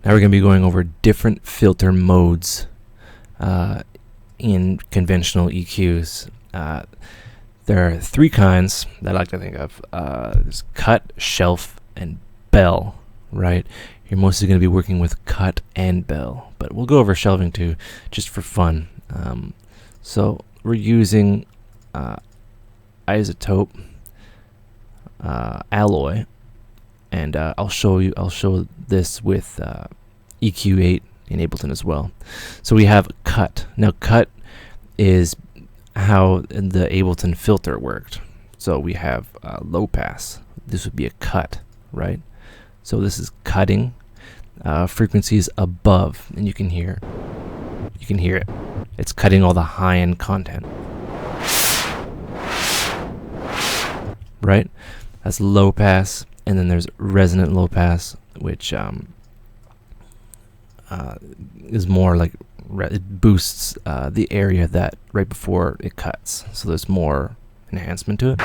Now we're going to be going over different filter modes in conventional EQs. There are three kinds that I like to think of. There's cut, shelf, and bell, right? You're mostly going to be working with cut and bell, but we'll go over shelving too, just for fun. So we're using isotope alloy, and I'll show this with EQ8 in Ableton as well. So we have cut. Now cut is how the Ableton filter worked. So we have low pass. This would be a cut, right? So this is cutting frequencies above, and you can hear it. It's cutting all the high-end content, right? That's low pass, and then there's resonant low pass, which is more like it boosts the area that right before it cuts, so there's more enhancement to it.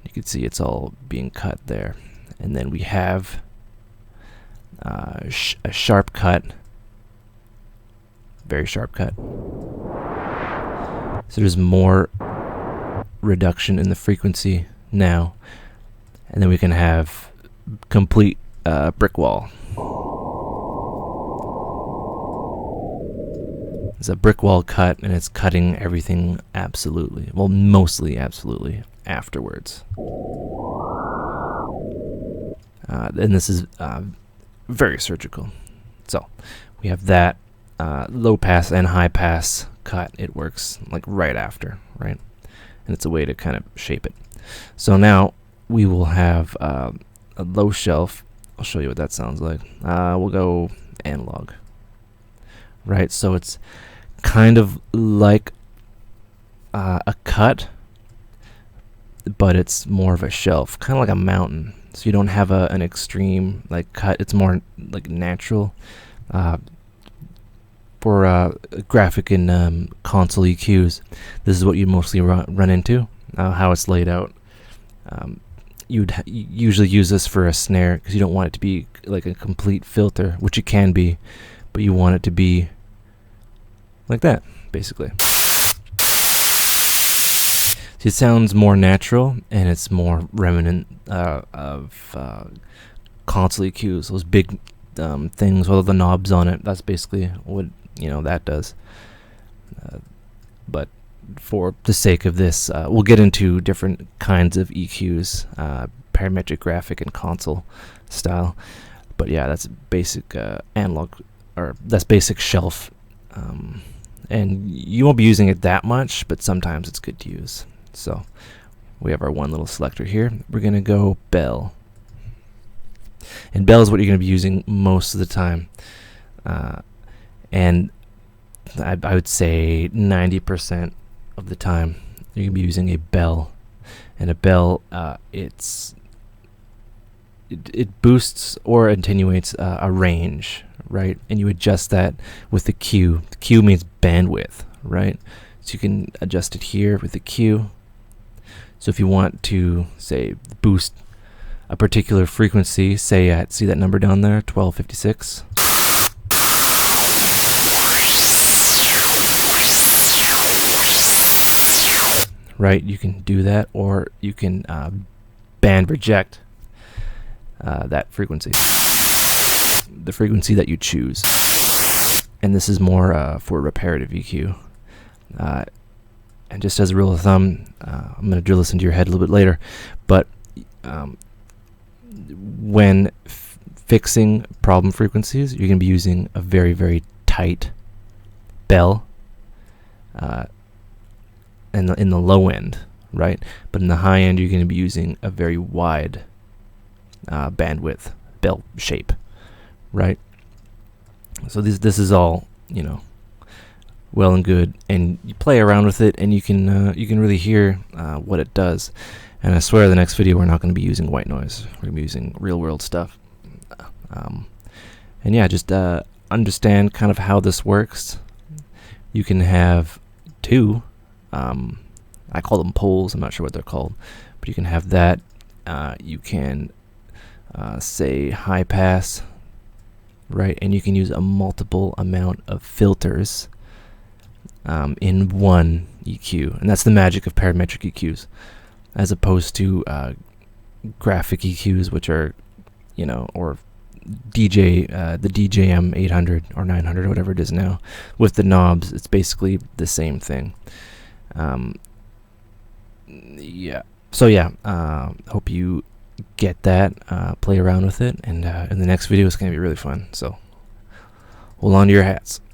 You can see it's all being cut there, and then we have a sharp cut, very sharp cut. So there's more reduction in the frequency now, and then we can have complete brick wall. It's a brick wall cut, and it's cutting everything absolutely, well, mostly absolutely afterwards. And this is very surgical. So we have that low pass and high pass cut. It works like right after, right? And it's a way to kind of shape it. So now we will have a low shelf. I'll show you what that sounds like. We'll go analog, right? So it's kind of like a cut, but it's more of a shelf, kind of like a mountain. So you don't have an extreme like cut. It's more like natural. For graphic and console EQs, this is what you mostly run into. How it's laid out. You'd usually use this for a snare because you don't want it to be like a complete filter, which it can be, but you want it to be like that, basically. So it sounds more natural, and it's more remnant of console EQs, those big things with all the knobs on it. That's basically what that does. But for the sake of this, we'll get into different kinds of EQs, parametric, graphic, and console style. But yeah, that's basic analog, or that's basic shelf. And you won't be using it that much, but sometimes it's good to use. So we have our one little selector here. We're going to go bell. And bell is what you're going to be using most of the time. And I would say 90% of the time you're going to be using a bell. And a bell, it boosts or attenuates a range, right? And you adjust that with the Q. The Q means bandwidth, right? So you can adjust it here with the Q. So if you want to, say, boost a particular frequency, say at, see that number down there, 1256. Right, you can do that, or you can band reject that frequency, the frequency that you choose. And this is more for reparative EQ. And just as a rule of thumb, I'm going to drill this into your head a little bit later, but when fixing problem frequencies, you're going to be using a very, very tight bell in the low end, right? But in the high end, you're going to be using a very wide bandwidth bell shape, right? So this is all, well and good, and you play around with it, and you can really hear what it does. And I swear, the next video we're not going to be using white noise. We're going to be using real world stuff. And yeah, just understand kind of how this works. You can have two I call them poles. I'm not sure what they're called, but you can have that. You can say high pass, right? And you can use a multiple amount of filters in one EQ, and that's the magic of parametric EQs, as opposed to graphic EQs, which are, or the DJM 800 or 900 or whatever it is now. With the knobs, it's basically the same thing. Yeah. So yeah, hope you get that. Play around with it, and in the next video, it's gonna be really fun. So hold on to your hats.